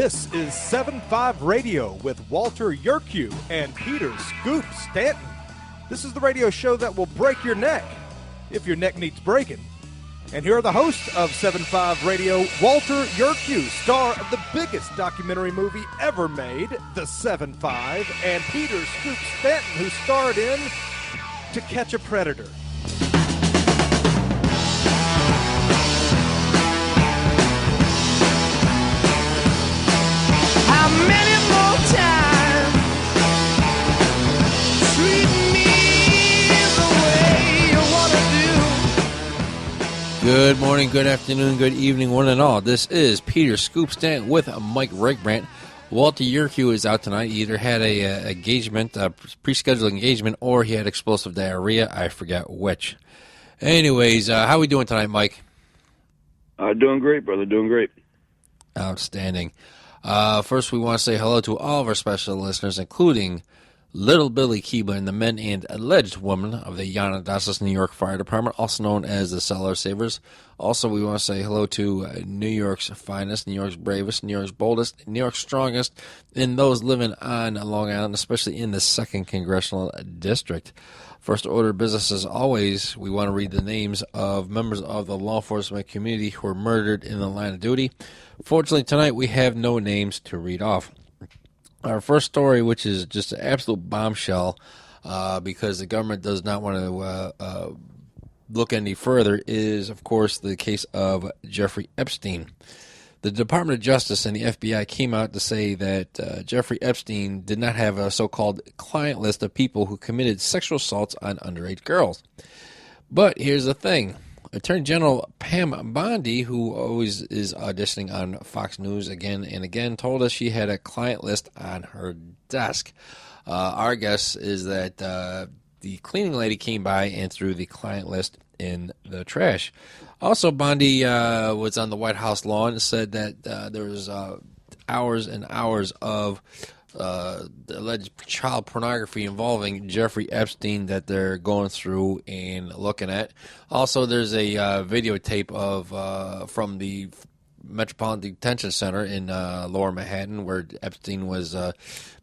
This is 7.5 Radio with Walter Yerkew and Peter Scoop Stanton. This is the radio show that will break your neck, if your neck needs breaking. And here are the hosts of 7.5 Radio, Walter Yerkew, star of the biggest documentary movie ever made, The 7.5, and Peter Scoop Stanton, who starred in To Catch a Predator. How many more times treat me the way you want to do? Good morning, good afternoon, good evening, one and all. This is Peter Scoop Stanton with Mike Reichbrandt. Walter Yerkew is out tonight. He either had a engagement, a pre-scheduled engagement, or he had explosive diarrhea. I forget which. Anyways, how are we doing tonight, Mike? Doing great, brother. Doing great. Outstanding. First, we want to say hello to all of our special listeners, including Little Billy Kiba and the men and alleged woman of the Yanadasas, New York Fire Department, also known as the Cellar Savers. Also, we want to say hello to New York's finest, New York's bravest, New York's boldest, New York's strongest, and those living on Long Island, especially in the 2nd Congressional District. First order of business, as always, we want to read the names of members of the law enforcement community who were murdered in the line of duty. Fortunately, tonight we have no names to read off. Our first story, which is just an absolute bombshell, because the government does not want to look any further, is, of course, the case of Jeffrey Epstein. The Department of Justice and the FBI came out to say that Jeffrey Epstein did not have a so-called client list of people who committed sexual assaults on underage girls. But here's the thing. Attorney General Pam Bondi, who always is auditioning on Fox News again and again, told us she had a client list on her desk. Our guess is that the cleaning lady came by and threw the client list in the trash. Also, Bondi was on the White House lawn and said that there was hours and hours of alleged child pornography involving Jeffrey Epstein that they're going through and looking at. Also, there's a videotape of from the Metropolitan Detention Center in Lower Manhattan where Epstein was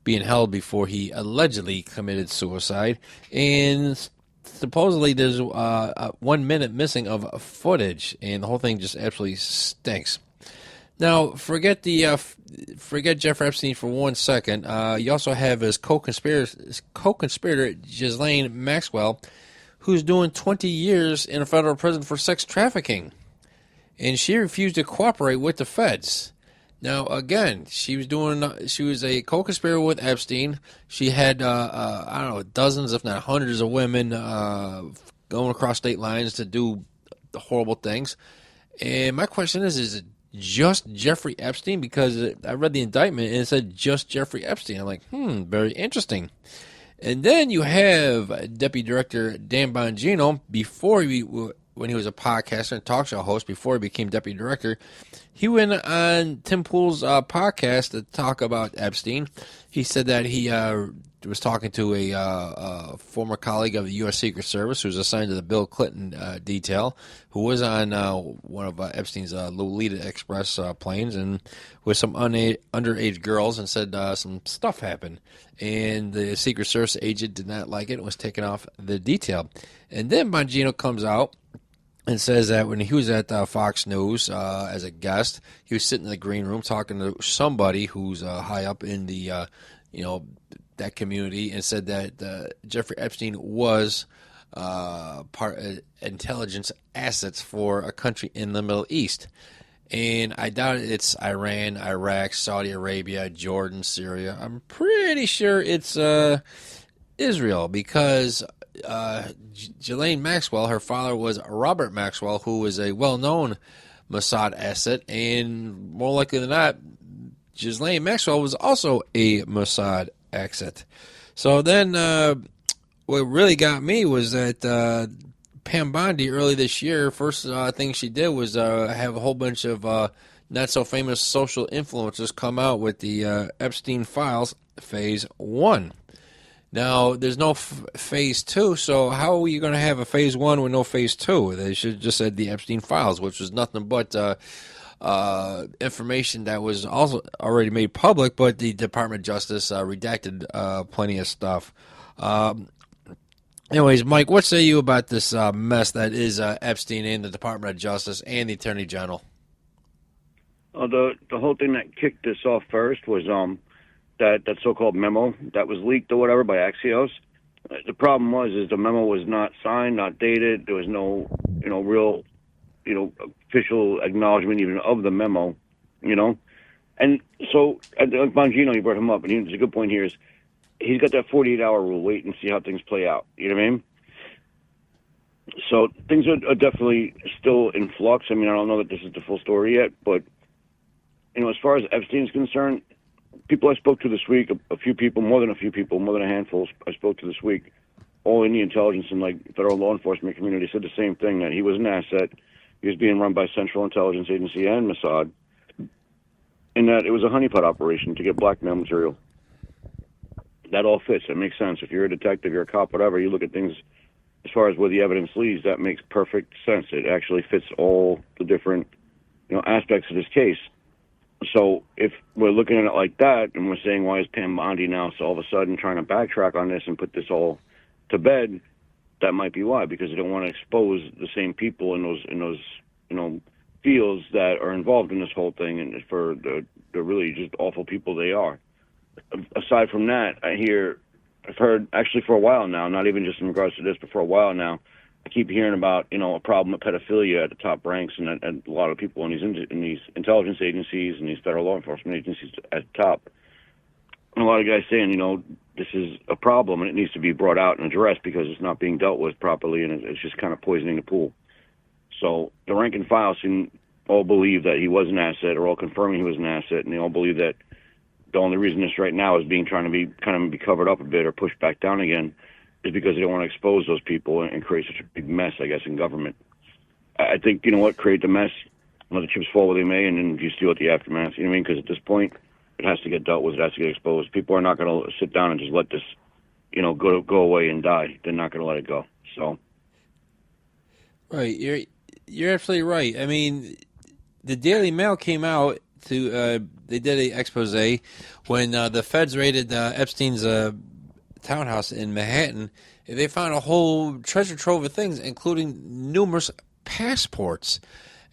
being held before he allegedly committed suicide. And supposedly there's 1 minute missing of footage, and the whole thing just absolutely stinks. Now, forget Jeffrey Epstein for 1 second. You also have his co-conspirator, Ghislaine Maxwell, who's doing 20 years in a federal prison for sex trafficking. And she refused to cooperate with the feds. Now, again, she was a co-conspirator with Epstein. She had, dozens, if not hundreds of women going across state lines to do horrible things. And my question is it just Jeffrey Epstein? Because I read the indictment and it said just Jeffrey Epstein. I'm like, very interesting. And then you have Deputy Director Dan Bongino, when he was a podcaster and talk show host, before he became Deputy Director, he went on Tim Pool's podcast to talk about Epstein. He said that he was talking to a former colleague of the U.S. Secret Service who was assigned to the Bill Clinton detail, who was on one of Epstein's Lolita Express planes and with some underage girls, and said some stuff happened. And the Secret Service agent did not like it and was taken off the detail. And then Bongino comes out and says that when he was at Fox News as a guest, he was sitting in the green room talking to somebody who's high up in the, that community, and said that Jeffrey Epstein was part intelligence assets for a country in the Middle East. And I doubt it's Iran, Iraq, Saudi Arabia, Jordan, Syria. I'm pretty sure it's Israel, because Ghislaine Maxwell, her father was Robert Maxwell, who was a well-known Mossad asset, and more likely than not, Ghislaine Maxwell was also a Mossad asset. So then what really got me was that Pam Bondi early this year, first thing she did was have a whole bunch of not-so-famous social influencers come out with the Epstein Files Phase 1. Now, there's no Phase 2, so how are you going to have a Phase 1 with no Phase 2? They should have just said the Epstein Files, which was nothing but information that was also already made public, but the Department of Justice redacted plenty of stuff. Anyways, Mike, what say you about this mess that is Epstein and the Department of Justice and the Attorney General? The whole thing that kicked this off first was that so-called memo that was leaked or whatever by Axios. The problem is the memo was not signed, not dated. There was no real official acknowledgement even of the memo, And so Bongino, you brought him up, and it's a good point here is he's got that 48-hour rule. Wait and see how things play out. You know what I mean? So things are definitely still in flux. I mean, I don't know that this is the full story yet, but as far as Epstein's concerned, people I spoke to this week, a few people, more than a handful I spoke to this week, all in the intelligence and federal law enforcement community said the same thing, that he was an asset. He was being run by Central Intelligence Agency and Mossad, and that it was a honeypot operation to get blackmail material. That all fits. It makes sense. If you're a detective, you're a cop, whatever, you look at things as far as where the evidence leads, that makes perfect sense. It actually fits all the different aspects of this case. So if we're looking at it like that, and we're saying, why is Pam Bondi now so all of a sudden trying to backtrack on this and put this all to bed? That might be why, because they don't want to expose the same people in those fields that are involved in this whole thing, and for the really just awful people they are. Aside from that, I've heard actually for a while now, not even just in regards to this, but for a while now, I keep hearing about a problem of pedophilia at the top ranks, and a lot of people in these intelligence agencies and these federal law enforcement agencies at the top. And a lot of guys saying, this is a problem and it needs to be brought out and addressed because it's not being dealt with properly, and it's just kind of poisoning the pool. So the rank and file seem all believe that he was an asset, or all confirming he was an asset, and they all believe that the only reason this right now is trying to be covered up a bit or pushed back down again is because they don't want to expose those people and create such a big mess, I guess, in government. I think, create the mess, let the chips fall where they may, and then you deal with the aftermath, you know what I mean? Because at this point, it has to get dealt with, it has to get exposed. People are not going to sit down and just let this, go away and die. They're not going to let it go, so. Right, you're absolutely right. I mean, the Daily Mail came out they did an expose when the feds raided Epstein's townhouse in Manhattan. They found a whole treasure trove of things, including numerous passports.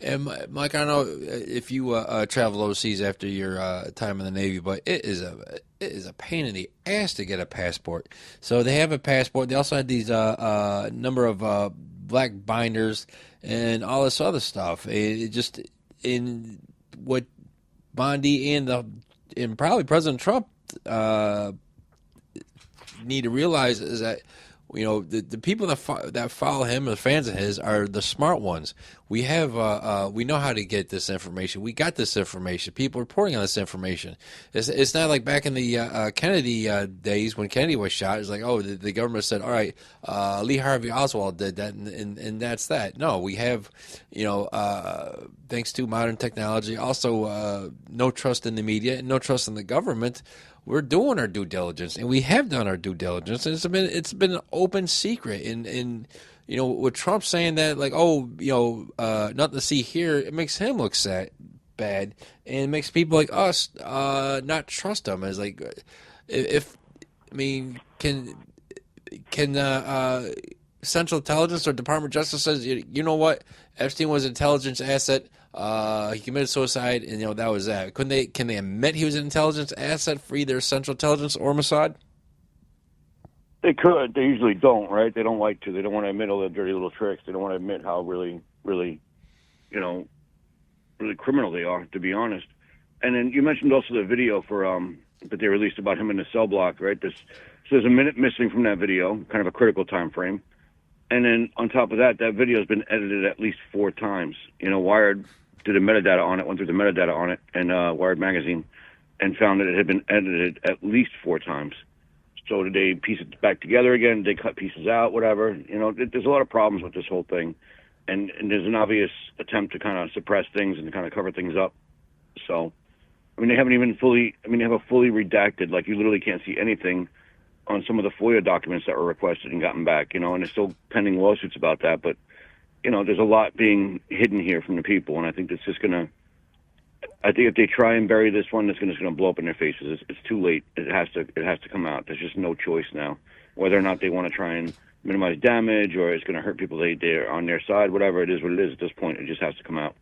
And Mike, I don't know if you travel overseas after your time in the Navy, but it is a pain in the ass to get a passport. So they have a passport. They also had these number of black binders and all this other stuff. It just in what Bondi and probably President Trump need to realize is that the people that follow him, the fans of his, are the smart ones. We have we know how to get this information. We got this information. People reporting on this information. It's not like back in the Kennedy days when Kennedy was shot. It's like, oh, the government said, all right, Lee Harvey Oswald did that, and that's that. No, we have, thanks to modern technology, also no trust in the media and no trust in the government. We're doing our due diligence, and we have done our due diligence, and it's been an open secret. And with Trump saying that, like, nothing to see here, it makes him look bad, and it makes people like us not trust him. As like, can Central Intelligence or Department of Justice says, you know what, Epstein was an intelligence asset. He committed suicide, and that was that. Can they admit he was an intelligence asset for either Central Intelligence or Mossad? They could. They usually don't, right? They don't like to. They don't want to admit all their dirty little tricks. They don't want to admit how really, really, really criminal they are, to be honest. And then you mentioned also the video that they released about him in the cell block, right? So there's a minute missing from that video, kind of a critical time frame. And then on top of that video has been edited at least 4 times. Wired did a metadata on it, went through the metadata on it, and Wired magazine, and found that it had been edited at least 4 times. So did they piece it back together again? Did they cut pieces out? Whatever. There's a lot of problems with this whole thing, and there's an obvious attempt to kind of suppress things and to kind of cover things up. So, they haven't even fully. They have a fully redacted. Like, you literally can't see anything on some of the FOIA documents that were requested and gotten back. And there's still pending lawsuits about that, but. There's a lot being hidden here from the people, and I think it's just going to I think if they try and bury this one, it's just going to blow up in their faces. It's too late. It has to come out. There's just no choice now. Whether or not they want to try and minimize damage or it's going to hurt people they're on their side, whatever it is, what it is at this point, it just has to come out.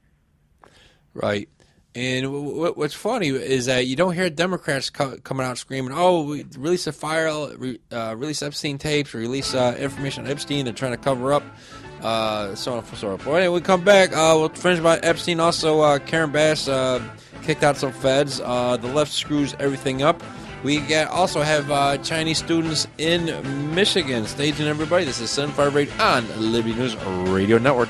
Right. And what's funny is that you don't hear Democrats coming out screaming, "Oh, we release a file, release Epstein tapes, release information on Epstein. They're trying to cover up." So on and so forth. Well, anyway, we come back. We'll finish about Epstein. Also, Karen Bass kicked out some feds. The left screws everything up. We also have Chinese students in Michigan. Stay tuned, everybody. This is 75 Radio on Liberty News Radio Network.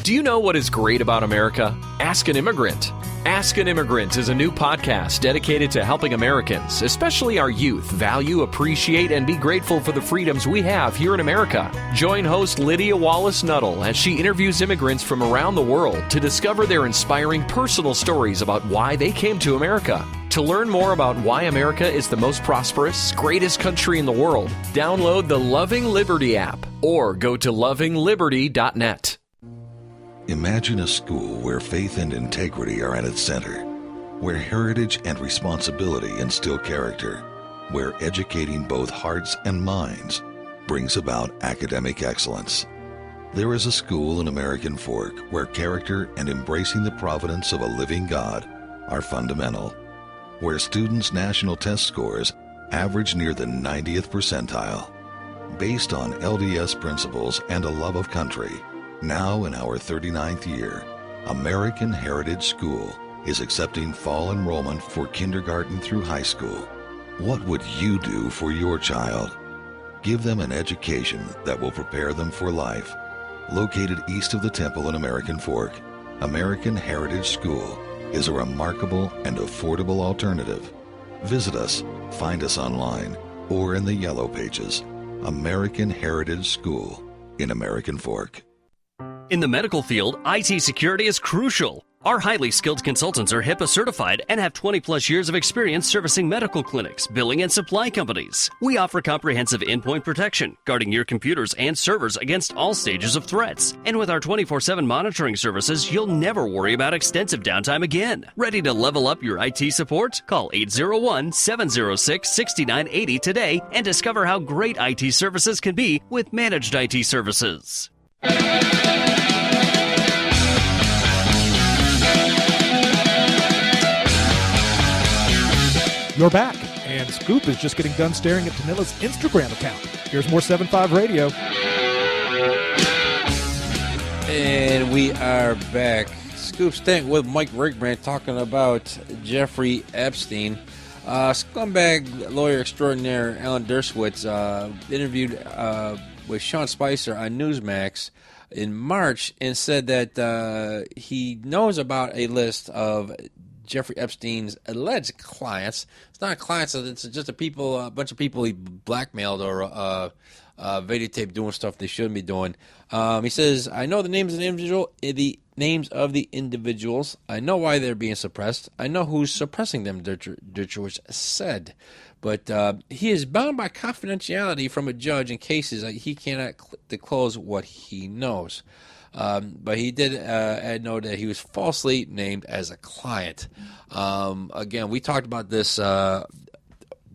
Do you know what is great about America? Ask an Immigrant. Ask an Immigrant is a new podcast dedicated to helping Americans, especially our youth, value, appreciate, and be grateful for the freedoms we have here in America. Join host Lydia Wallace-Nuttall as she interviews immigrants from around the world to discover their inspiring personal stories about why they came to America. To learn more about why America is the most prosperous, greatest country in the world, download the Loving Liberty app or go to lovingliberty.net. Imagine a school where faith and integrity are at its center, where heritage and responsibility instill character, where educating both hearts and minds brings about academic excellence. There is a school in American Fork where character and embracing the providence of a living God are fundamental, where students' national test scores average near the 90th percentile. Based on LDS principles and a love of country, now in our 39th year, American Heritage School is accepting fall enrollment for kindergarten through high school. What would you do for your child? Give them an education that will prepare them for life. Located east of the Temple in American Fork, American Heritage School is a remarkable and affordable alternative. Visit us, find us online, or in the Yellow Pages. American Heritage School in American Fork. In the medical field, IT security is crucial. Our highly skilled consultants are HIPAA certified and have 20-plus years of experience servicing medical clinics, billing, and supply companies. We offer comprehensive endpoint protection, guarding your computers and servers against all stages of threats. And with our 24/7 monitoring services, you'll never worry about extensive downtime again. Ready to level up your IT support? Call 801-706-6980 today and discover how great IT services can be with managed IT services. You're back, and Scoop is just getting done staring at Danila's Instagram account. Here's more 7.5 Radio. And we are back. Scoop Stank with Mike Rigbrand talking about Jeffrey Epstein. Scumbag lawyer extraordinaire Alan Dershowitz interviewed with Sean Spicer on Newsmax in March and said that he knows about a list of Jeffrey Epstein's alleged clients. It's not clients; it's just a bunch of people he blackmailed or videotaped doing stuff they shouldn't be doing. He says, "I know the names of the individuals. I know why they're being suppressed. I know who's suppressing them." Dershowitz said, but he is bound by confidentiality from a judge in cases he cannot disclose what he knows. But he did note that he was falsely named as a client. Again, we talked about this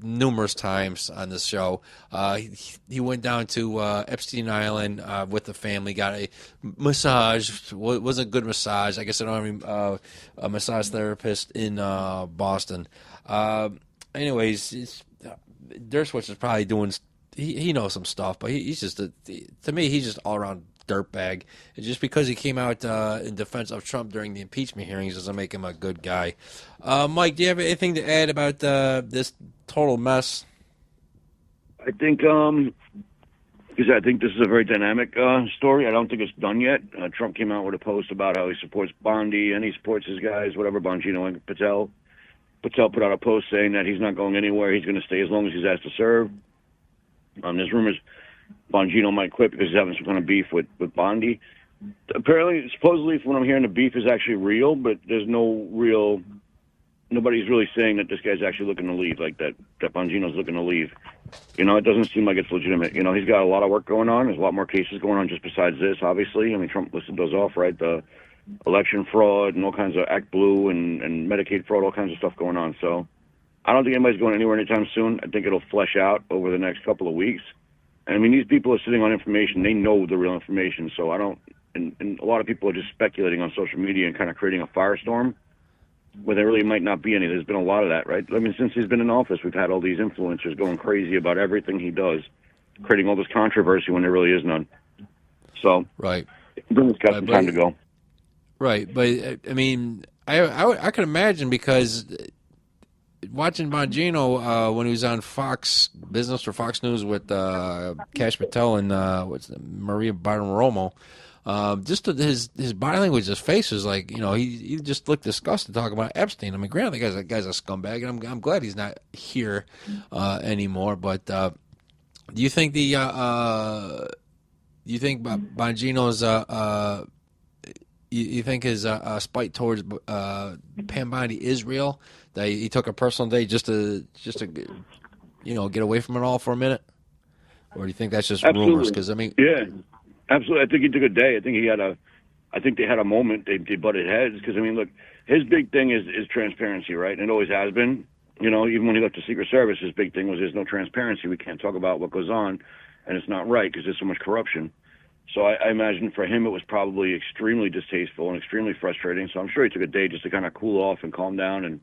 numerous times on this show. He went down to Epstein Island with the family, got a massage. Wasn't a good massage. I guess I don't have a massage therapist in Boston. Anyways, Dershowitz is probably doing. He knows some stuff, but he's just to me he's just all around dirtbag. And just because he came out in defense of Trump during the impeachment hearings doesn't make him a good guy. Mike, do you have anything to add about this total mess? I think, because I think this is a very dynamic story. I don't think it's done yet. Trump came out with a post about how he supports Bondi and he supports his guys, whatever, Bongino and Patel. Patel put out a post saying that he's not going anywhere. He's going to stay as long as he's asked to serve. There's rumors Bongino might quit because he's having some kind of beef with Bondi. Apparently, supposedly, from what I'm hearing, the beef is actually real, but there's no real nobody's really saying that this guy's actually looking to leave, like that Bongino's looking to leave. You know, it doesn't seem like it's legitimate. You know, he's got a lot of work going on. There's a lot more cases going on just besides this, obviously. I mean, Trump listed those off, right? The election fraud and all kinds of Act Blue and Medicaid fraud, all kinds of stuff going on. So I don't think anybody's going anywhere anytime soon. I think it'll flesh out over the next couple of weeks. And, I mean, these people are sitting on information. They know the real information. So I don't, and a lot of people are just speculating on social media and kind of creating a firestorm where there really might not be any. There's been a lot of that, right? I mean, since he's been in office, we've had all these influencers going crazy about everything he does, creating all this controversy when there really is none. So, right. It's got some time to go. Right, but I mean, I could imagine, because watching Bongino when he was on Fox Business or Fox News with Cash Patel and Maria Bartiromo, just his body language, his face was like, you know, he just looked disgusted talking about Epstein. I mean, granted, the guy's a scumbag, and I'm glad he's not here anymore. But do you think Bongino's you think his spite towards Pam Bondi is real? That he took a personal day just to you know, get away from it all for a minute, or do you think that's just rumors? Because I mean, yeah, absolutely. I think he took a day. I think they had a moment. They butted heads because, I mean, look, his big thing is transparency, right? And it always has been. You know, even when he left the Secret Service, his big thing was there's no transparency. We can't talk about what goes on, and it's not right because there's so much corruption. So I imagine for him it was probably extremely distasteful and extremely frustrating. So I'm sure he took a day just to kind of cool off and calm down.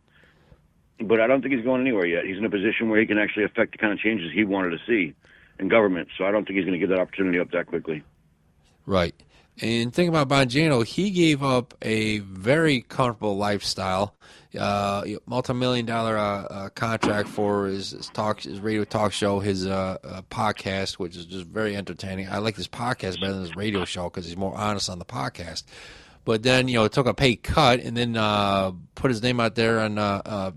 But I don't think he's going anywhere yet. He's in a position where he can actually affect the kind of changes he wanted to see in government. So I don't think he's going to give that opportunity up that quickly. Right. And think about Bongino, he gave up a very comfortable lifestyle, multi-million-dollar contract for his radio talk show, his podcast, which is just very entertaining. I like his podcast better than his radio show because he's more honest on the podcast. But then, you know, took a pay cut and then put his name out there on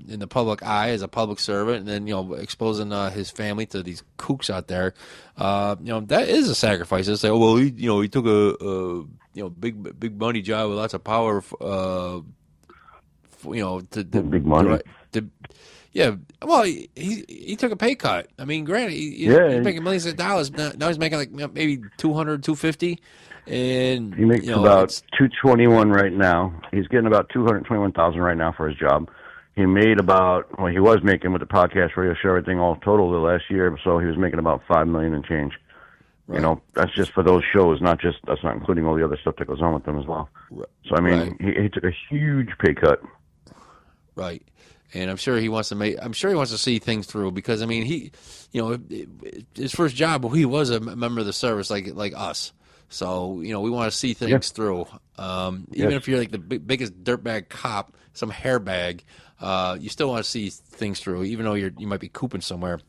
in the public eye as a public servant, and then, you know, exposing his family to these kooks out there. You know, that is a sacrifice. They say, oh, well, he took a big money job with lots of power. Big money. Yeah, well, he took a pay cut. I mean, granted, he's making millions of dollars. Now he's making like maybe $200, $250. And he makes about $221 right now. He's getting about $221,000 right now for his job. He made he was making with the podcast, radio show, everything all total the last year. So he was making about $5 million and change. Right. You know, that's just for those shows, that's not including all the other stuff that goes on with them as well. Right. So I mean, he took a huge pay cut. Right. And I'm sure he wants to see things through, because I mean, his first job, he was a member of the service like us. So, you know, we want to see things through. Even if you're like the biggest dirtbag cop, some hairbag, you still want to see things through, even though you might be cooping somewhere.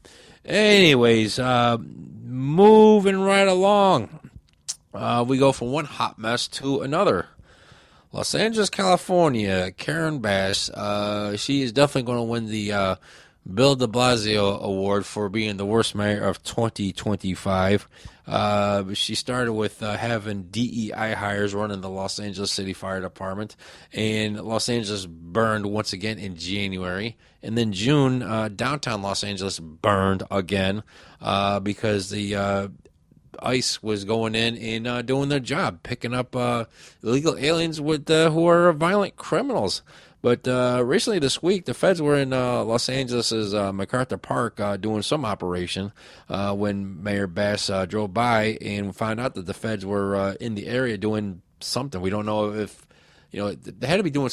Anyways, moving right along. We go from one hot mess to another. Los Angeles, California, Karen Bass, she is definitely going to win the Bill de Blasio Award for being the worst mayor of 2025. She started with having DEI hires running the Los Angeles City Fire Department, and Los Angeles burned once again in January. And then June, downtown Los Angeles burned again because the ICE was going in and doing their job, picking up illegal aliens with who are violent criminals. But recently this week, the feds were in Los Angeles' MacArthur Park doing some operation when Mayor Bass drove by and found out that the feds were in the area doing something. We don't know if, they had to be doing,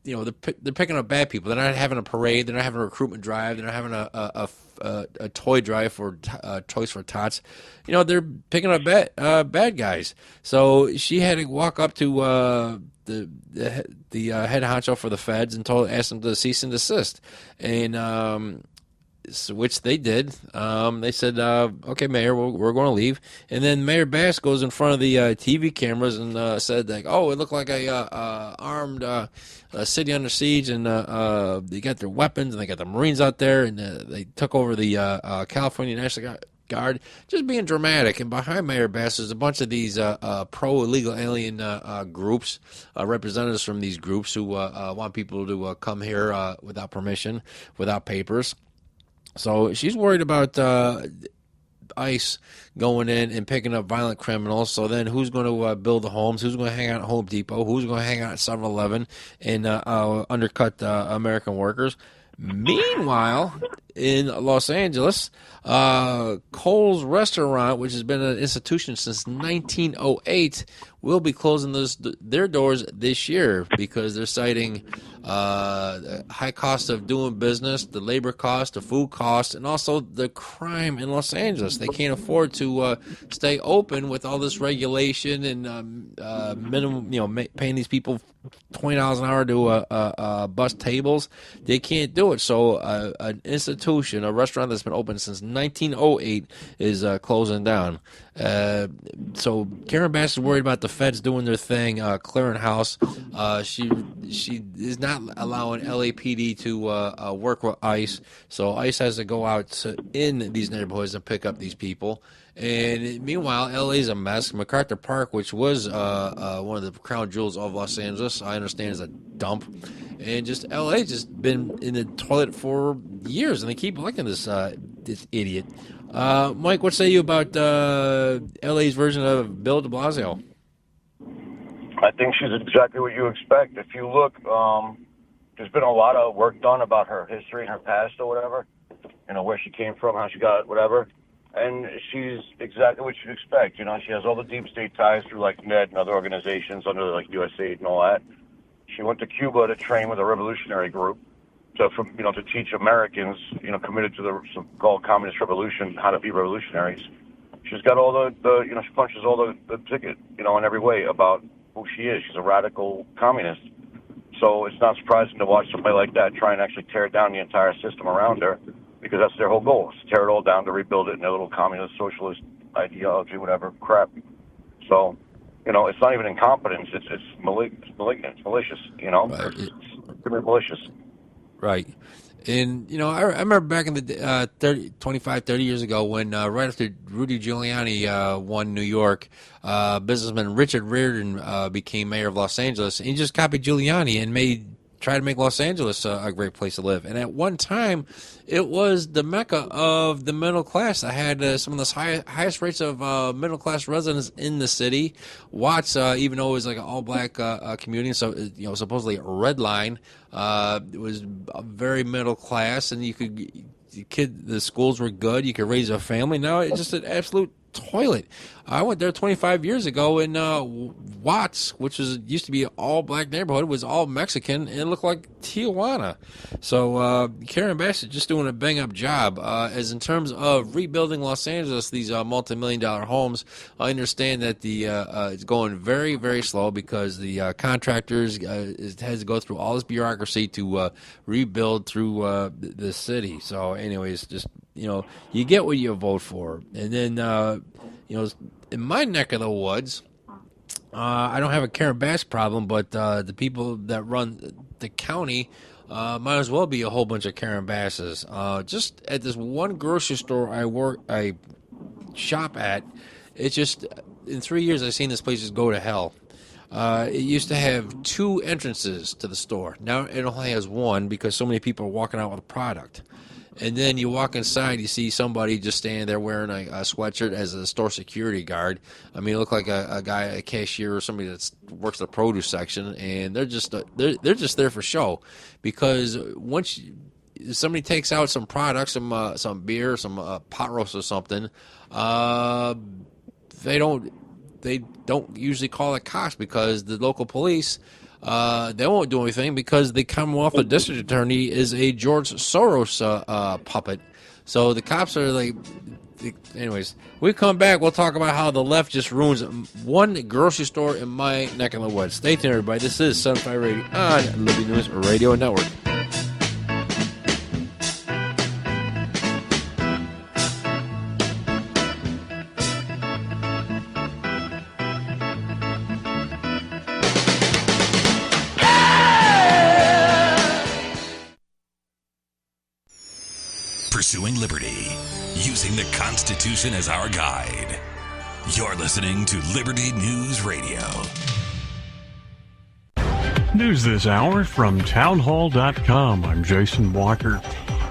they're picking up bad people. They're not having a parade. They're not having a recruitment drive. They're not having a toy drive for Toys for Tots. They're picking up bad guys. So she had to walk up to the head honcho for the feds and asked them to cease and desist, and which they did. They said, "Okay, Mayor, we're going to leave." And then Mayor Bass goes in front of the TV cameras and said, like, "Oh, it looked like a armed city under siege, and they got their weapons and they got the Marines out there, and they took over the California guard, just being dramatic. And behind Mayor Bass, there's a bunch of these pro-illegal alien groups, representatives from these groups who want people to come here without permission, without papers. So she's worried about ICE going in and picking up violent criminals. So then who's going to build the homes? Who's going to hang out at Home Depot? Who's going to hang out at 7-Eleven and undercut American workers? Meanwhile, in Los Angeles, Cole's Restaurant, which has been an institution since 1908, will be closing their doors this year because they're citing high cost of doing business, the labor cost, the food cost, and also the crime in Los Angeles. They can't afford to stay open with all this regulation and minimum, paying these people $20 an hour to bust tables. They can't do it. So an institution, a restaurant that's been open since 1908, is closing down. So Karen Bass is worried about the feds doing their thing, clearing house. She is not allowing LAPD to work with ICE, so ICE has to go out in these neighborhoods and pick up these people. And meanwhile, LA's a mess. MacArthur Park, which was one of the crown jewels of Los Angeles, I understand is a dump. And just LA just been in the toilet for years, and they keep electing this idiot. Mike, what say you about LA's version of Bill de Blasio? I think she's exactly what you expect. If you look, there's been a lot of work done about her history and her past or whatever, where she came from, how she got whatever. And she's exactly what you'd expect. She has all the deep state ties through like NED and other organizations under like USAID and all that. She went to Cuba to train with a revolutionary group to teach Americans, committed to the so-called communist revolution, how to be revolutionaries. She's got all the she punches all the ticket, in every way about who she is. She's a radical communist. So it's not surprising to watch somebody like that try and actually tear down the entire system around her, because that's their whole goal, is to tear it all down, to rebuild it in their little communist, socialist ideology, whatever crap. So, it's not even incompetence. It's malignant. It's malicious, Right. It's malicious. Right. And, I remember back in the 25, 30 years ago when right after Rudy Giuliani won New York, businessman Richard Riordan became mayor of Los Angeles. And he just copied Giuliani and tried to make Los Angeles a great place to live. And at one time, it was the mecca of the middle class. I had some of the highest rates of middle-class residents in the city. Watts, even though it was like an all-black community, so supposedly a red line, it was very middle class, and the schools were good. You could raise a family. Now it's just an absolute toilet. I went there 25 years ago, and Watts, which used to be an all-black neighborhood, was all Mexican, and it looked like Tijuana. So Karen Bass is just doing a bang-up job. As in terms of rebuilding Los Angeles, these multi-million-dollar homes, I understand that it's going very, very slow because the contractors has to go through all this bureaucracy to rebuild through the city. So anyways, just, you get what you vote for. And then, in my neck of the woods, I don't have a Karen Bass problem, but the people that run the county might as well be a whole bunch of Karen Basses. Just at this one grocery store I shop at, it's just, in 3 years I've seen this place just go to hell. It used to have 2 entrances to the store. Now it only has 1 because so many people are walking out with a product. And then you walk inside, you see somebody just standing there wearing a sweatshirt as a store security guard. I mean, it looked like a guy, a cashier, or somebody that works the produce section, and they're just there for show. Because once somebody takes out some products, some beer, some pot roast or something, they don't usually call the cops because the local police. They won't do anything because the Commonwealth District Attorney is a George Soros puppet. So the cops are like... Anyways, we come back, we'll talk about how the left just ruins one grocery store in my neck of the woods. Stay tuned, everybody. This is 75 Radio on Liberty News Radio Network. pursuing liberty, using the Constitution as our guide. You're listening to Liberty News Radio. News this hour from townhall.com. I'm Jason Walker.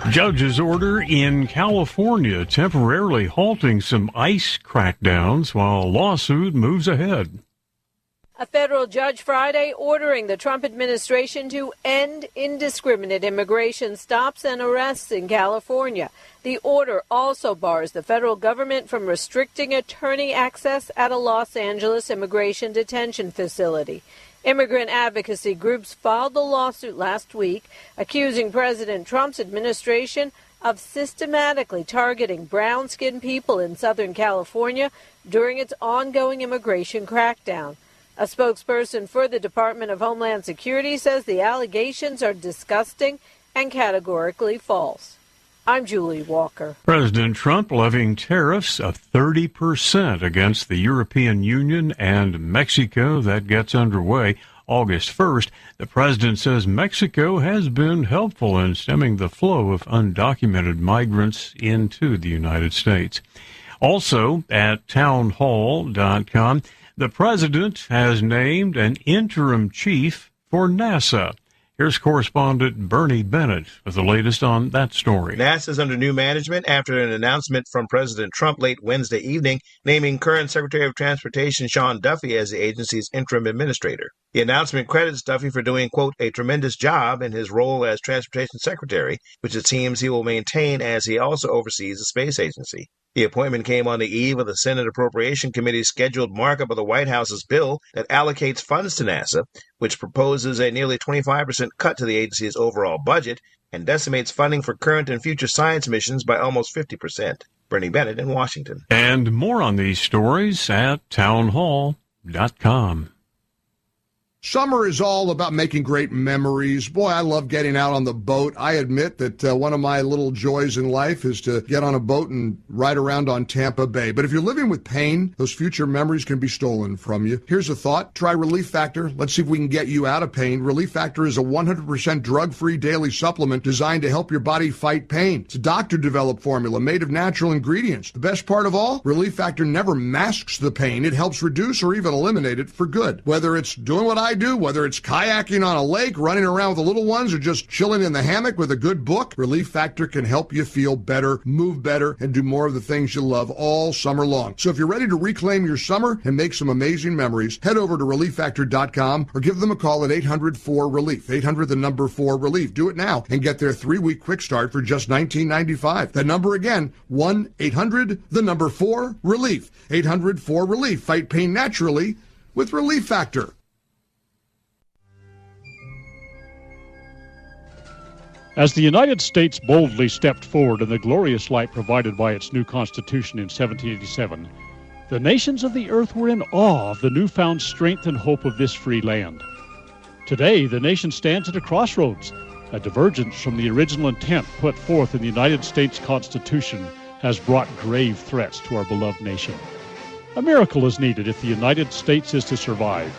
Judge's order in California temporarily halting some ICE crackdowns while a lawsuit moves ahead. A federal judge Friday ordering the Trump administration to end indiscriminate immigration stops and arrests in California. The order also bars the federal government from restricting attorney access at a Los Angeles immigration detention facility. Immigrant advocacy groups filed the lawsuit last week, accusing President Trump's administration of systematically targeting brown-skinned people in Southern California during its ongoing immigration crackdown. A spokesperson for the Department of Homeland Security says the allegations are disgusting and categorically false. I'm Julie Walker. President Trump levying tariffs of 30% against the European Union and Mexico. That gets underway August 1st. The president says Mexico has been helpful in stemming the flow of undocumented migrants into the United States. Also at townhall.com, the president has named an interim chief for NASA. Here's correspondent Bernie Bennett with the latest on that story. NASA's under new management after an announcement from President Trump late Wednesday evening naming current Secretary of Transportation Sean Duffy as the agency's interim administrator. The announcement credits Duffy for doing, quote, a tremendous job in his role as Transportation Secretary, which it seems he will maintain as he also oversees the space agency. The appointment came on the eve of the Senate Appropriation Committee's scheduled markup of the White House's bill that allocates funds to NASA, which proposes a nearly 25% cut to the agency's overall budget and decimates funding for current and future science missions by almost 50%. Bernie Bennett in Washington. And more on these stories at townhall.com. Summer is all about making great memories. Boy, I love getting out on the boat. I admit that one of my little joys in life is to get on a boat and ride around on Tampa Bay. But if you're living with pain, those future memories can be stolen from you. Here's a thought. Try Relief Factor. Let's see if we can get you out of pain. Relief Factor is a 100% drug-free daily supplement designed to help your body fight pain. It's a doctor-developed formula made of natural ingredients. The best part of all, Relief Factor never masks the pain. It helps reduce or even eliminate it for good. Whether it's doing what I do, whether it's kayaking on a lake, running around with the little ones, or just chilling in the hammock with a good book, Relief Factor can help you feel better, move better, and do more of the things you love all summer long. So if you're ready to reclaim your summer and make some amazing memories, head over to ReliefFactor.com or give them a call at 800-4-RELIEF, 800-4-RELIEF. Do it now and get their 3-week quick start for just $19.95. The number again, 1-800-4-RELIEF, 800-4-RELIEF. Fight pain naturally with Relief Factor. As the United States boldly stepped forward in the glorious light provided by its new Constitution in 1787, the nations of the earth were in awe of the newfound strength and hope of this free land. Today, the nation stands at a crossroads. A divergence from the original intent put forth in the United States Constitution has brought grave threats to our beloved nation. A miracle is needed if the United States is to survive.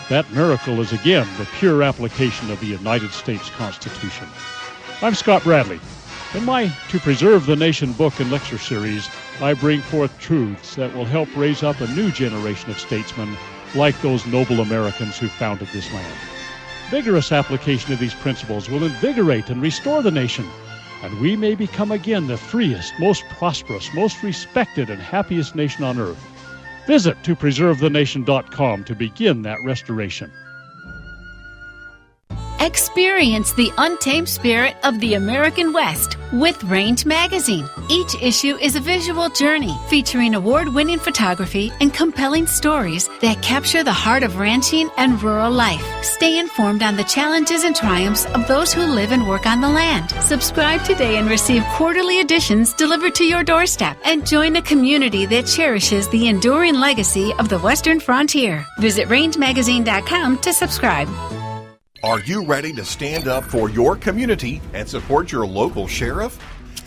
That miracle is again the pure application of the United States Constitution. I'm Scott Bradley. In my To Preserve the Nation book and lecture series, I bring forth truths that will help raise up a new generation of statesmen like those noble Americans who founded this land. Vigorous application of these principles will invigorate and restore the nation, and we may become again the freest, most prosperous, most respected, and happiest nation on earth. Visit topreservethenation.com to begin that restoration. Experience the untamed spirit of the American West with Range Magazine. Each issue is a visual journey featuring award-winning photography and compelling stories that capture the heart of ranching and rural life. Stay informed on the challenges and triumphs of those who live and work on the land. Subscribe today and receive quarterly editions delivered to your doorstep, and join a community that cherishes the enduring legacy of the Western frontier. Visit rangemagazine.com to subscribe. Are you ready to stand up for your community and support your local sheriff?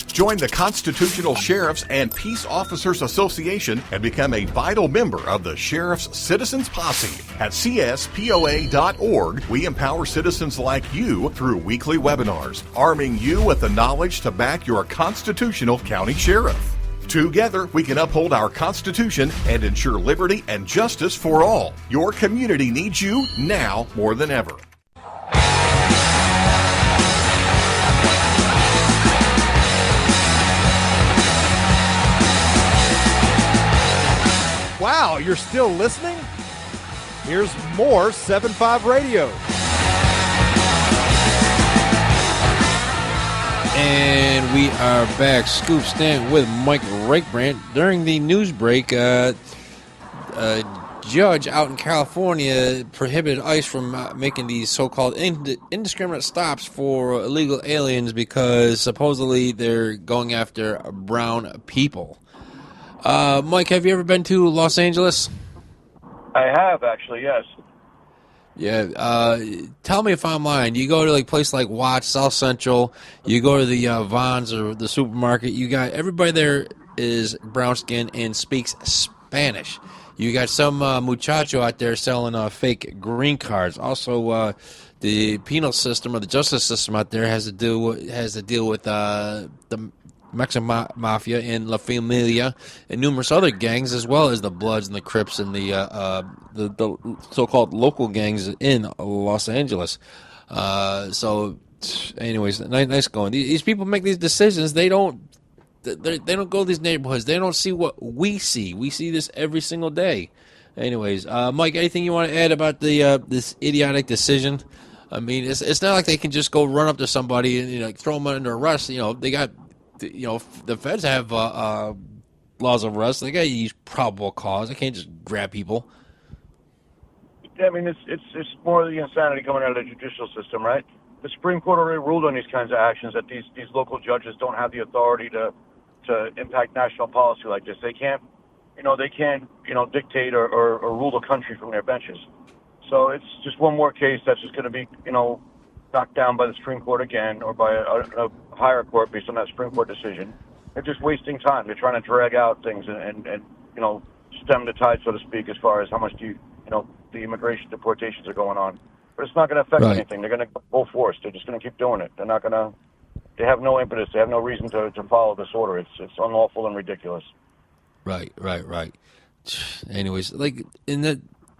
Join the Constitutional Sheriffs and Peace Officers Association and become a vital member of the Sheriff's Citizens Posse. At cspoa.org, we empower citizens like you through weekly webinars, arming you with the knowledge to back your constitutional county sheriff. Together, we can uphold our Constitution and ensure liberty and justice for all. Your community needs you now more than ever. Wow, you're still listening? Here's more 7-5 Radio. And we are back. Scoop Stanton with Mike Rakebrandt. During the news break, a judge out in California prohibited ICE from making these so-called indiscriminate stops for illegal aliens because supposedly they're going after brown people. Mike, have you ever been to Los Angeles? I have, actually, yes. Yeah, tell me if I'm lying. You go to like place like Watts, South Central, you go to the Vons or the supermarket, you got everybody there is brown skin and speaks Spanish. You got some muchacho out there selling fake green cards. Also, the penal system or the justice system out there has to deal with the Mexican Mafia and La Familia and numerous other gangs, as well as the Bloods and the Crips and the so-called local gangs in Los Angeles. So, anyways, nice going. These people make these decisions. They don't go to these neighborhoods. They don't see what we see. We see this every single day. Anyways, Mike, anything you want to add about the this idiotic decision? I mean, it's not like they can just go run up to somebody and throw them under arrest. They got. The feds have laws of arrest. They got to use probable cause. They can't just grab people. Yeah, I mean, it's more of the insanity coming out of the judicial system, right? The Supreme Court already ruled on these kinds of actions that these local judges don't have the authority to impact national policy like this. They can't dictate or rule the country from their benches. So it's just one more case that's just going to be, knocked down by the Supreme Court again or by a higher court based on that Supreme Court decision. They're just wasting time. They're trying to drag out things and stem the tide, so to speak, as far as how much the immigration deportations are going on. But it's not going to affect anything. They're going to go full force. They're just going to keep doing it. They're not going to. They have no impetus. They have no reason to follow this order. It's unlawful and ridiculous. Right. Anyways,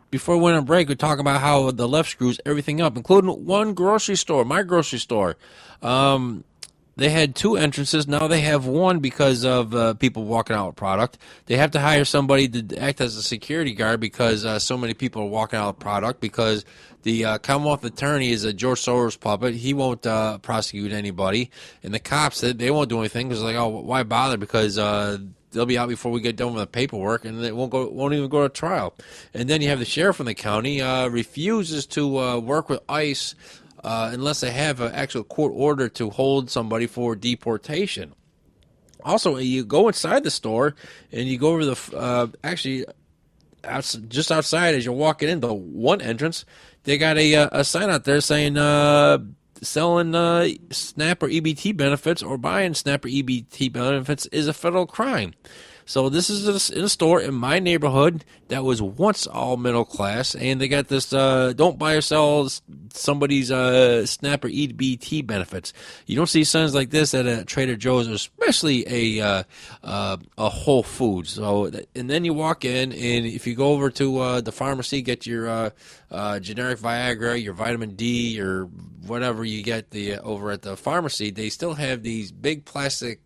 before we went on break, we were talking about how the left screws everything up, including one grocery store, my grocery store. They had two entrances. Now they have one because of people walking out with product. They have to hire somebody to act as a security guard because so many people are walking out with product because the Commonwealth attorney is a George Soros puppet. He won't prosecute anybody. And the cops, they won't do anything because why bother? Because they'll be out before we get done with the paperwork, and they won't even go to trial. And then you have the sheriff in the county refuses to work with ICE unless they have an actual court order to hold somebody for deportation. Also, you go inside the store and you go over just outside as you're walking in the one entrance, they got a sign out there saying selling SNAP or EBT benefits or buying SNAP or EBT benefits is a federal crime. So this is in a store in my neighborhood that was once all middle class, and they got this don't buy or sell somebody's SNAP or EBT benefits. You don't see signs like this at a Trader Joe's, especially a Whole Foods. So, and then you walk in, and if you go over to the pharmacy, get your generic Viagra, your vitamin D, or whatever you get over at the pharmacy, they still have these big plastic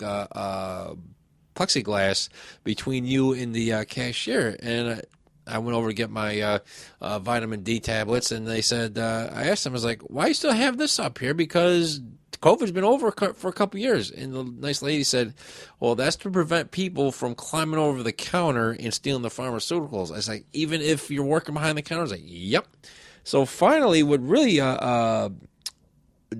plexiglass between you and the cashier. And I went over to get my vitamin D tablets, and they said, I asked them, I was like, why you still have this up here? Because COVID's been over for a couple of years. And the nice lady said, well, that's to prevent people from climbing over the counter and stealing the pharmaceuticals. I was like, even if you're working behind the counter? I was like, yep. So finally, what really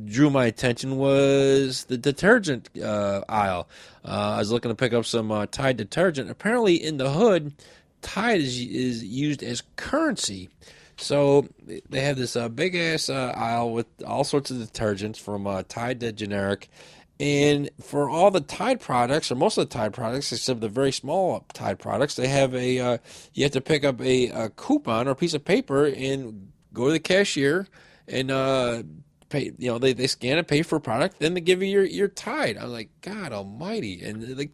drew my attention was the detergent aisle. I was looking to pick up some Tide detergent. Apparently, in the hood, Tide is used as currency. So they have this big-ass aisle with all sorts of detergents from Tide to generic. And for all the Tide products, or most of the Tide products, except the very small Tide products, they have you have to pick up a coupon or a piece of paper and go to the cashier and pay. They scan it, pay for a product, then they give you your Tide. I'm like, God Almighty! And like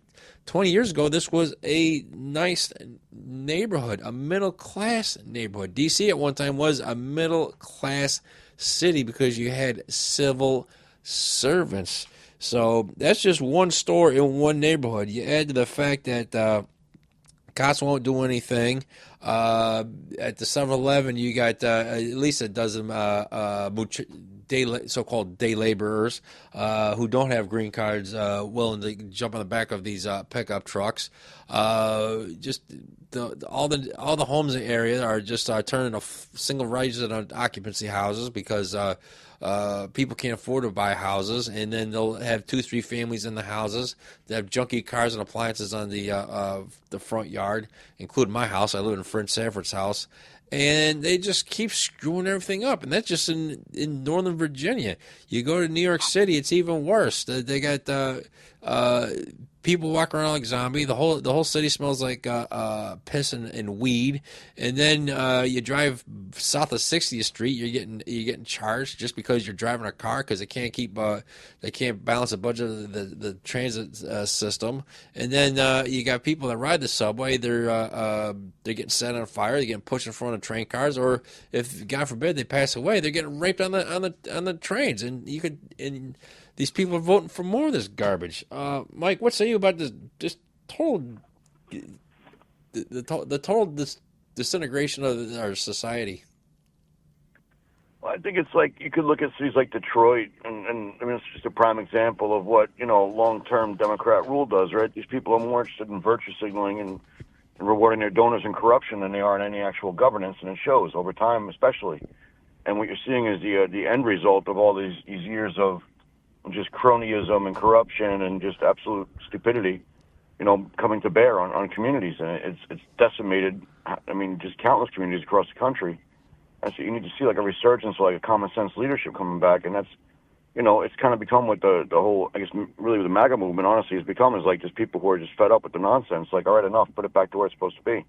20 years ago, this was a nice neighborhood, a middle class neighborhood. DC at one time was a middle class city because you had civil servants. So that's just one store in one neighborhood. You add to the fact that cops won't do anything. At the 7-Eleven, you got at least a dozen so-called day laborers who don't have green cards willing to jump on the back of these pickup trucks. Just all the homes in the area are just turning to single resident occupancy houses because people can't afford to buy houses, and then they'll have 2-3 families in the houses. They have junky cars and appliances on the front yard, including my house. I live in Fred Sanford's house. And they just keep screwing everything up. And that's just in Northern Virginia. You go to New York City, it's even worse. They got people walking around like zombies. The whole city smells like piss and weed. And then you drive south of 60th Street, you're getting charged just because you're driving a car because they can't balance the budget of the transit system. And then you got people that ride the subway. They're getting set on fire. They're getting pushed in front of train cars, or if God forbid they pass away, they're getting raped on the trains. And these people are voting for more of this garbage. Mike, what say you about this? Just total the total disintegration of our society. Well, I think it's like you could look at cities like Detroit, and I mean it's just a prime example of what long-term Democrat rule does. Right? These people are more interested in virtue signaling and rewarding their donors in corruption than they are in any actual governance, and it shows over time, especially. And what you're seeing is the end result of all these years of just cronyism and corruption and just absolute stupidity, coming to bear on communities, and it's decimated. I mean, just countless communities across the country. And so you need to see like a resurgence, like a common sense leadership coming back, and that's, it's kind of become what the whole, I guess, really the MAGA movement, honestly, has become is like just people who are just fed up with the nonsense. Like, all right, enough, put it back to where it's supposed to be.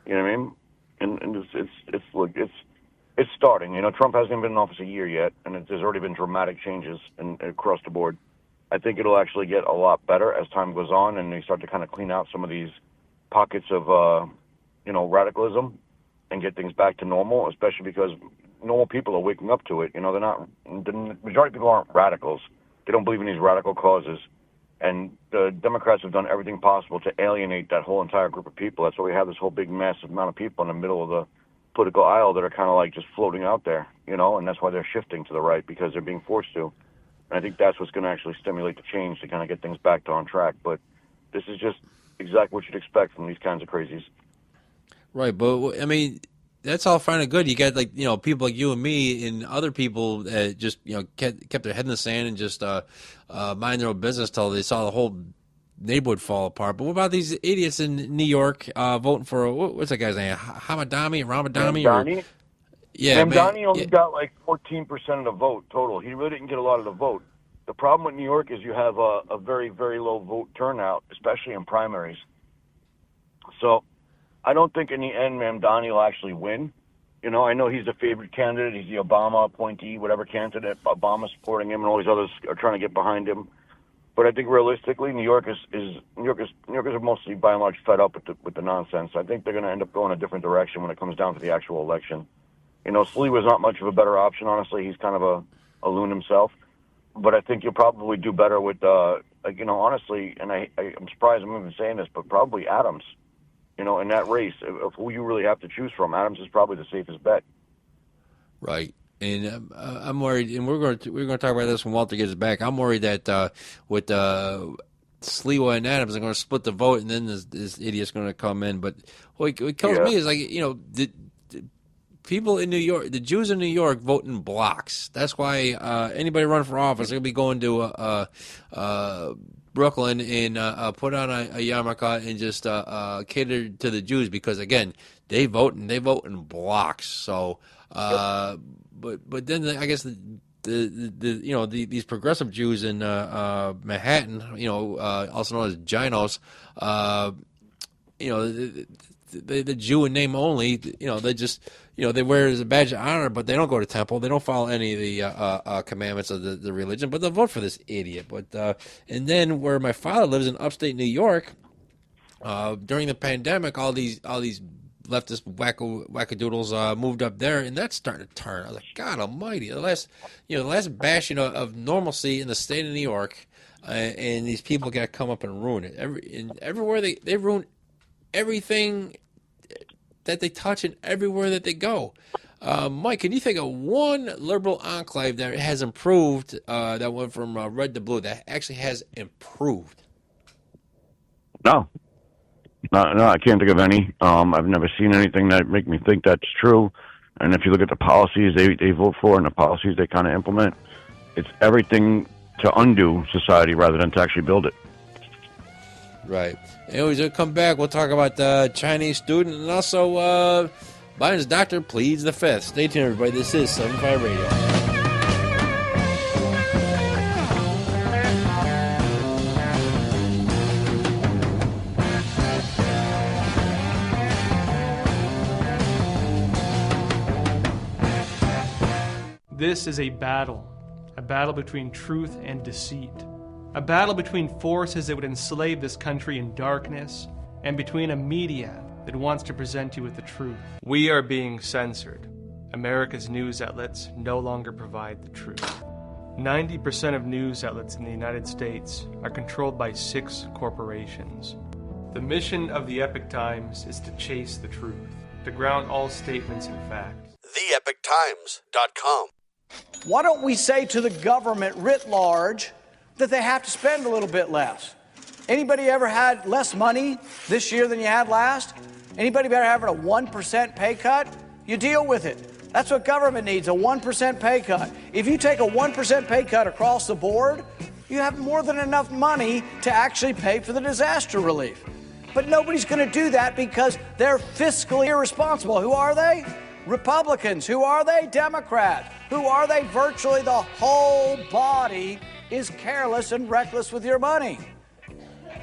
You know what I mean? And it's starting. Trump hasn't even been in office a year yet, and there's already been dramatic changes across the board. I think it'll actually get a lot better as time goes on, and they start to kind of clean out some of these pockets of, radicalism and get things back to normal, especially because normal people are waking up to it. The majority of people aren't radicals. They don't believe in these radical causes. And the Democrats have done everything possible to alienate that whole entire group of people. That's why we have this whole big, massive amount of people in the middle of the political aisle that are kind of like just floating out there, and that's why they're shifting to the right, because they're being forced to. And I think that's what's going to actually stimulate the change to kind of get things back on track. But this is just exactly what you'd expect from these kinds of crazies. Right, but I mean, that's all fine and good. You got people like you and me and other people that just kept their head in the sand and just mind their own business till they saw the whole neighborhood fall apart. But what about these idiots in New York voting for what's that guy's name? Ramadani? Yeah, Mamdani only got like 14% of the vote total. He really didn't get a lot of the vote. The problem with New York is you have a very, very low vote turnout, especially in primaries. So I don't think in the end Mamdani will actually win. I know he's the favorite candidate. He's the Obama appointee, whatever candidate. Obama's supporting him, and all these others are trying to get behind him. But I think realistically, New Yorkers are mostly by and large fed up with the nonsense. I think they're going to end up going a different direction when it comes down to the actual election. Slee was not much of a better option, honestly. He's kind of a loon himself. But I think you'll probably do better with, honestly, and I'm surprised I'm even saying this, but probably Adams. In that race, of who you really have to choose from, Adams is probably the safest bet. Right. And I'm worried, and we're going to talk about this when Walter gets back. I'm worried that with Sliwa and Adams are going to split the vote, and then this idiot's going to come in. But what kills me is the people in New York, the Jews in New York, vote in blocks. That's why anybody running for office, they're going to be going to Brooklyn and put on a yarmulke and just cater to the Jews because again they vote in blocks. So, but then I guess the these progressive Jews in Manhattan, also known as Ginos, the Jew in name only, they just, they wear it as a badge of honor, but they don't go to temple. They don't follow any of the commandments of the religion, but they'll vote for this idiot. But and then where my father lives in upstate New York, during the pandemic, all these leftist wackadoodles moved up there, and that's starting to turn. I was like, God Almighty! The last bastion of normalcy in the state of New York, and these people got to come up and ruin it. Everywhere they ruin everything that they touch and everywhere that they go. Mike, can you think of one liberal enclave that has improved, that went from red to blue, that actually has improved? No, I can't think of any. I've never seen anything that make me think that's true. And if you look at the policies they vote for and the policies they kind of implement, it's everything to undo society rather than to actually build it. Right. Anyways, we'll come back. We'll talk about the Chinese student and also Biden's doctor pleads the fifth. Stay tuned, everybody. This is 75 Radio. This is a battle between truth and deceit, a battle between forces that would enslave this country in darkness and between a media that wants to present you with the truth. We are being censored. America's news outlets no longer provide the truth. 90% of news outlets in the United States are controlled by 6 corporations. The mission of the Epoch Times is to chase the truth, to ground all statements in fact. TheEpochTimes.com. Why don't we say to the government writ large that they have to spend a little bit less? Anybody ever had less money this year than you had last? Anybody ever having a 1% pay cut? You deal with it. That's what government needs, a 1% pay cut. If you take a 1% pay cut across the board, you have more than enough money to actually pay for the disaster relief. But nobody's going to do that because they're fiscally irresponsible. Who are they? Republicans. Who are they? Democrats. Who are they? Virtually the whole body is careless and reckless with your money.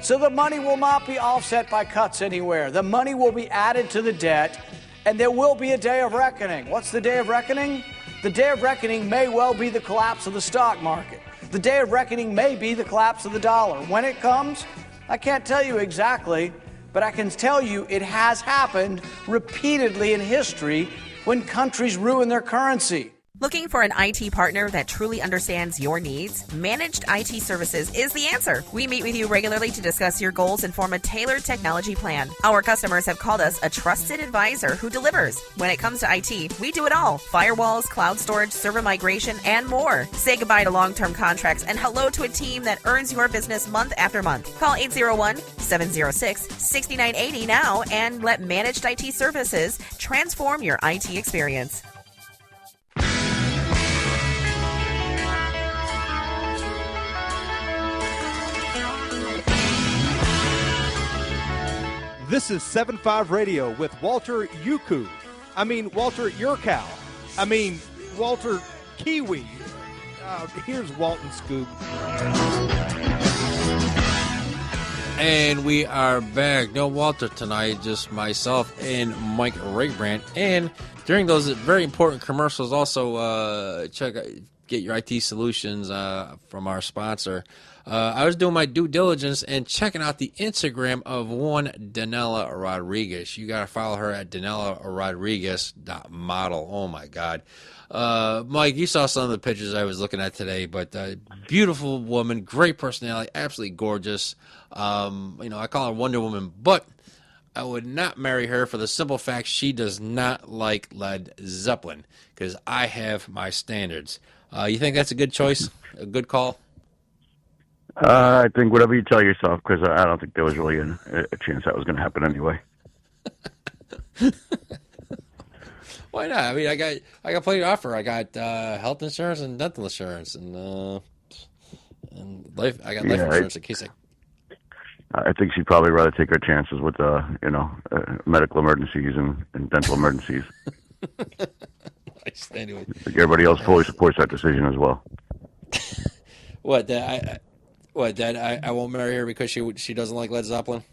So the money will not be offset by cuts anywhere. The money will be added to the debt, and there will be a day of reckoning. What's the day of reckoning? The day of reckoning may well be the collapse of the stock market. The day of reckoning may be the collapse of the dollar. When it comes, I can't tell you exactly, but I can tell you it has happened repeatedly in history when countries ruin their currency. Looking for an IT partner that truly understands your needs? Managed IT Services is the answer. We meet with you regularly to discuss your goals and form a tailored technology plan. Our customers have called us a trusted advisor who delivers. When it comes to IT, we do it all. Firewalls, cloud storage, server migration, and more. Say goodbye to long-term contracts and hello to a team that earns your business month after month. Call 801-706-6980 now and let Managed IT Services transform your IT experience. This is 7.5 Radio with Walter Yuku. Walter Yurkow. Walter Kiwi. Here's Walton Scoop. And we are back. No Walter tonight, just myself and Mike Raybrandt. And during those very important commercials, also get your IT solutions from our sponsor. I was doing my due diligence and checking out the Instagram of one Danila Rodrigues. You got to follow her at DanilaRodrigues.model. Oh, my God. Mike, you saw some of the pictures I was looking at today, but beautiful woman, great personality, absolutely gorgeous. I call her Wonder Woman, but I would not marry her for the simple fact she does not like Led Zeppelin, because I have my standards. You think that's a good choice, a good call? I think whatever you tell yourself, because I don't think there was really a chance that was going to happen anyway. Why not? I got plenty to offer. I got health insurance and dental insurance, and life. I got life insurance in case I think she'd probably rather take her chances with medical emergencies and dental emergencies. Christ. Anyway. I think everybody else fully supports that decision as well. What? That I won't marry her because she doesn't like Led Zeppelin?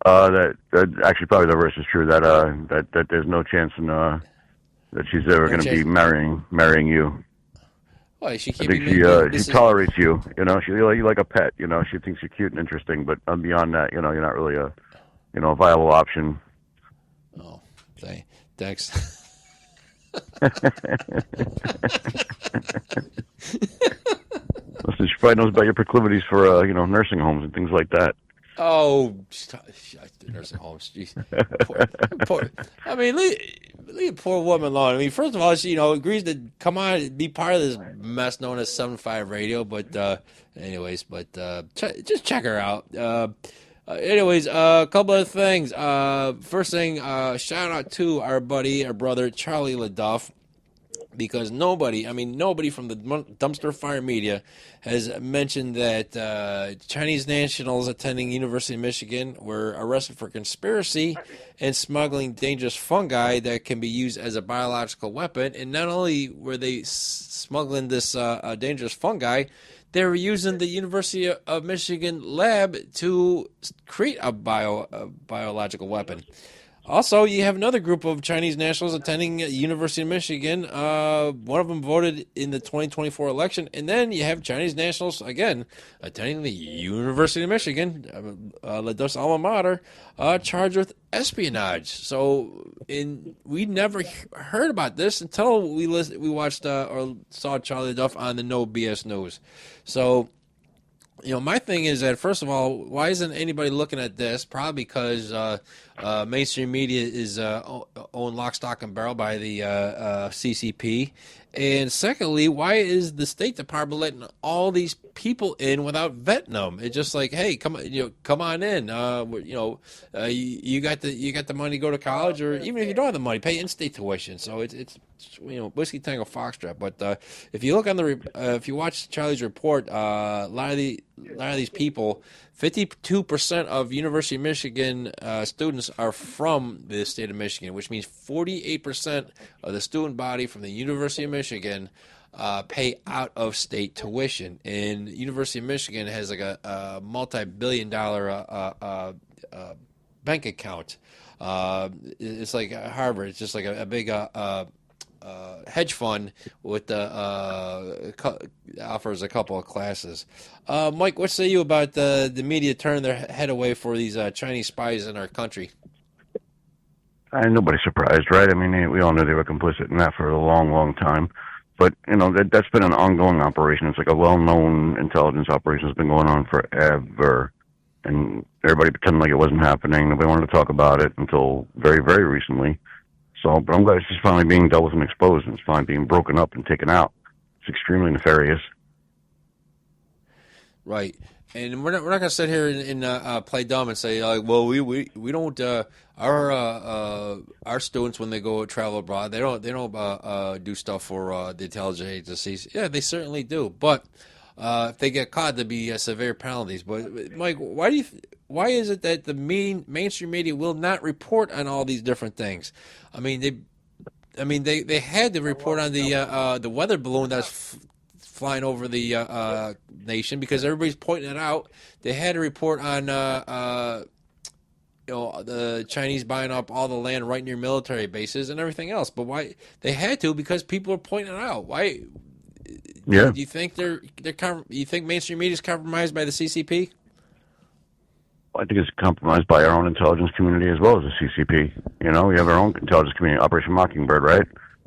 That actually probably the reverse is true. That there's no chance that she's ever going to be marrying you. Why? She I can't think she tolerates you. You know, you like a pet. You know, she thinks you're cute and interesting, but beyond that, you know, you're not really a viable option. Oh, thanks. Listen, she probably knows about your proclivities for nursing homes and things like that. Oh, nursing homes. Jeez. Poor. I mean, leave a poor woman alone. I mean, first of all, she agrees to come on and be part of this mess known as 7-5 Radio. But just check her out. Anyways, a couple of things. First thing, shout out to our brother Charlie LaDuff. Because nobody from the dumpster fire media has mentioned that Chinese nationals attending University of Michigan were arrested for conspiracy and smuggling dangerous fungi that can be used as a biological weapon. And not only were they smuggling this dangerous fungi, they were using the University of Michigan lab to create a biological weapon. Also, you have another group of Chinese nationals attending University of Michigan. One of them voted in the 2024 election. And then you have Chinese nationals, again, attending the University of Michigan, LaDuff's alma mater, charged with espionage. So we never heard about this until we watched or saw Charlie LaDuff on the No BS News. So, my thing is that, first of all, why isn't anybody looking at this? Probably because mainstream media is owned lock, stock, and barrel by the CCP. And secondly, why is the State Department letting all these people in without vetting them? It's just like, hey, come on in. You got the money to go to college, or even if you don't have the money, pay in-state tuition. So it's whiskey tango foxtrot. But if you look on if you watch Charlie's report, a lot of these people, 52% of University of Michigan students are from the state of Michigan, which means 48% of the student body from the University of Michigan pay out-of-state tuition. And University of Michigan has like a multi-billion-dollar bank account. It's like Harvard. It's just like a big hedge fund with offers a couple of classes. Mike, what say you about the media turning their head away for these Chinese spies in our country? Nobody's surprised, right? I mean, we all knew they were complicit in that for a long, long time. But, that's been an ongoing operation. It's like a well-known intelligence operation that's been going on forever. And everybody pretended like it wasn't happening. Nobody wanted to talk about it until very, very recently. So, but I'm glad it's just finally being dealt with and exposed, and it's finally being broken up and taken out. It's extremely nefarious. Right. And we're not going to sit here and play dumb and say, well, we don't our students, when they go travel abroad, they don't do stuff for the intelligence agencies. Yeah, they certainly do. But if they get caught, there'd be severe penalties. But Mike, why is it that the mainstream media will not report on all these different things? I mean, they had to report on the weather balloon that's flying over the nation because everybody's pointing it out. They had to report on the Chinese buying up all the land right near military bases and everything else. But why they had to? Because people are pointing it out. Why? Yeah. Do you think you think mainstream media is compromised by the CCP? I think it's compromised by our own intelligence community as well as the CCP. We have our own intelligence community, Operation Mockingbird, right?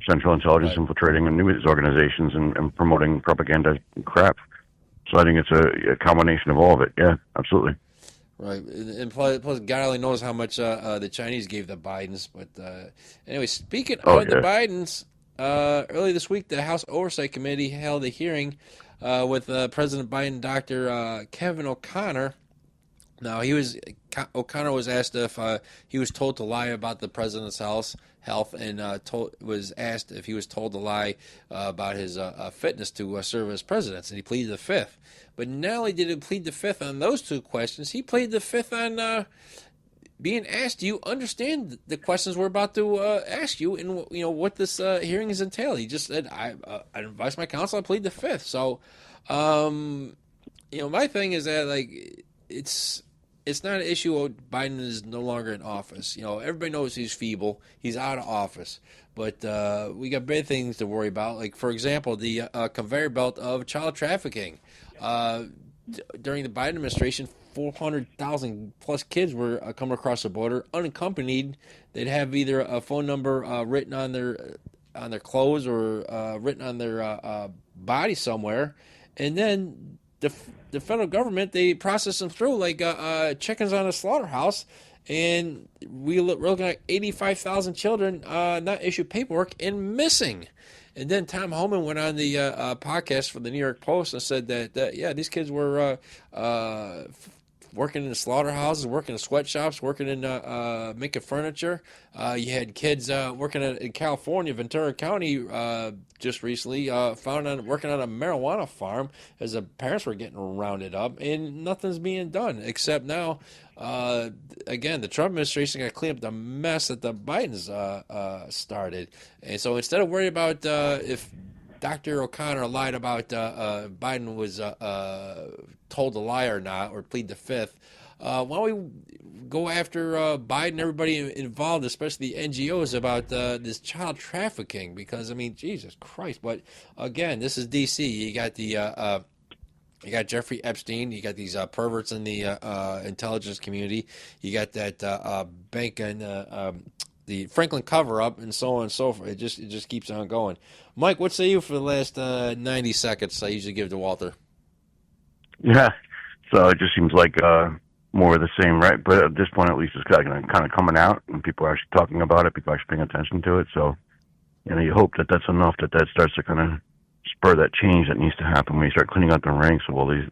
Central Intelligence infiltrating news organizations and promoting propaganda and crap. So I think it's a combination of all of it. Yeah, absolutely. Right, and plus God only knows how much the Chinese gave the Bidens. But anyway, speaking of the Bidens, early this week, the House Oversight Committee held a hearing with President Biden, Dr. Kevin O'Connor. Now, O'Connor was asked if he was told to lie about the president's health, and was asked if he was told to lie about his fitness to serve as president, and he pleaded the fifth. But not only did he plead the fifth on those two questions, he pleaded the fifth on being asked, do you understand the questions we're about to ask you, and what this hearing is entail? He just said, I advise my counsel, I plead the fifth. So, my thing is that it's not an issue of Biden is no longer in office. Everybody knows he's feeble, he's out of office, but we got big things to worry about. Like, for example, the conveyor belt of child trafficking. During the Biden administration, 400,000 plus kids were coming across the border unaccompanied. They'd have either a phone number written on their clothes or written on their body somewhere, and then the federal government, they process them through like chickens on a slaughterhouse, and we're looking at 85,000 children not issued paperwork and missing. And then Tom Homan went on the podcast for the New York Post and said that these kids were working in the slaughterhouses, working in sweatshops, working in making furniture. You had kids working in California, Ventura County, just recently working on a marijuana farm as the parents were getting rounded up, and nothing's being done except now. Again, the Trump administration got to clean up the mess that the Bidens started, and so instead of worrying about if Dr. O'Connor lied about Biden was told to lie or not, or plead the fifth, why don't we go after Biden, everybody involved, especially the NGOs, about this child trafficking? Because, I mean, Jesus Christ. But, again, this is D.C. You got you got Jeffrey Epstein. You got these perverts in the intelligence community. You got that bank and the Franklin cover-up, and so on and so forth. It just keeps on going. Mike, what say you for the last 90 seconds I usually give to Walter? Yeah, so it just seems like more of the same, right? But at this point, at least, it's kind of coming out, and people are actually talking about it. People are actually paying attention to it. So, you hope that that's enough, that starts to kind of spur that change that needs to happen when you start cleaning out the ranks of all these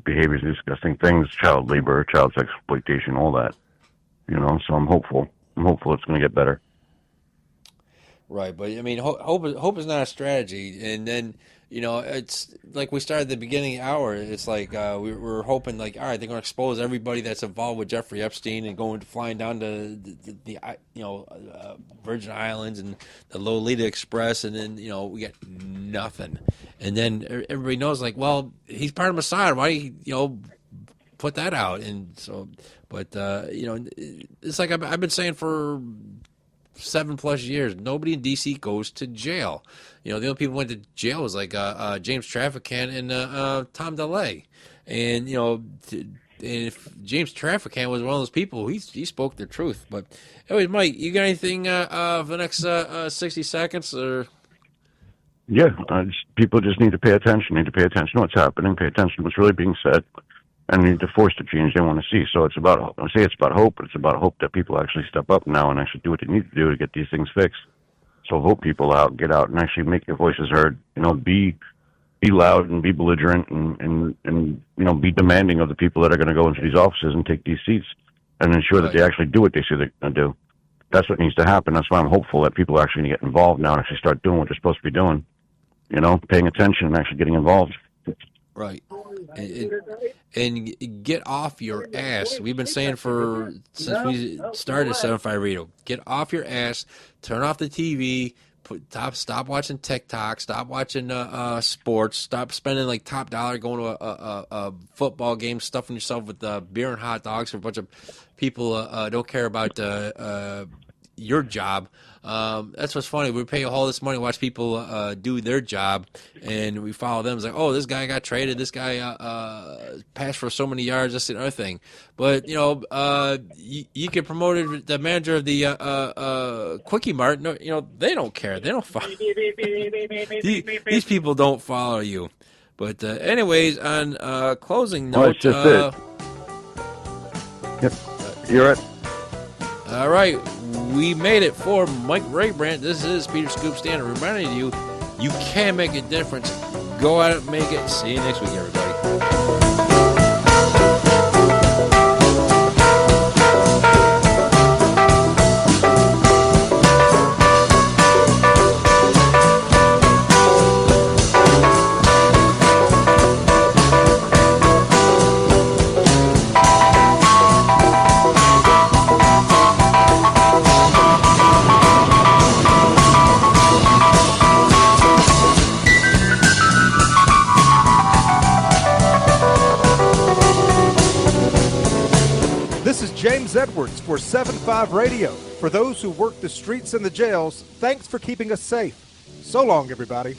behaviors, these disgusting things, child labor, child sex exploitation, all that. So I'm hopeful. It's going to get better. Right, but I mean, hope is not a strategy. And then, it's like we started at the beginning of the hour. It's like we were hoping, like, all right, they're going to expose everybody that's involved with Jeffrey Epstein and flying down to the Virgin Islands and the Lolita Express, and then we got nothing. And then everybody knows, like, well, he's part of Mossad. Why put that out? And so, but it's like I've been saying for 7+ years, nobody in D.C. goes to jail. The only people who went to jail was like James Trafficking and Tom DeLay. And if James Trafficking was one of those people, he spoke the truth. But anyways, Mike, you got anything for the next 60 seconds? Or yeah, people just need to pay attention. Need to pay attention to what's happening. Pay attention to what's really being said. And need to force the change they want to see. So it's about hope, but it's about hope that people actually step up now and actually do what they need to do to get these things fixed. So hope people get out and actually make their voices heard. Be loud and be belligerent and be demanding of the people that are going to go into these offices and take these seats, and ensure that they actually do what they say they're going to do. That's what needs to happen. That's why I'm hopeful that people are actually going to get involved now and actually start doing what they're supposed to be doing. Paying attention and actually getting involved. Right. And get off your ass. We've been saying since we started 75 Radio, get off your ass, turn off the TV, stop watching TikTok, stop watching sports, stop spending like top dollar going to a football game, stuffing yourself with beer and hot dogs for a bunch of people don't care about your job. That's what's funny. We pay all this money to watch people do their job, and we follow them. It's like, oh, this guy got traded. This guy passed for so many yards. That's the other thing. But you get promoted the manager of the Quickie Mart. No, they don't care. They don't follow. These people don't follow you. But anyways, on closing note, Yep, you're right. All right. We made it for Mike Raybrandt. This is Peter Scoop Stanton reminding you can make a difference. Go out and make it. See you next week, everybody. Edwards for 7-5 Radio. For those who work the streets and the jails, thanks for keeping us safe. So long, everybody.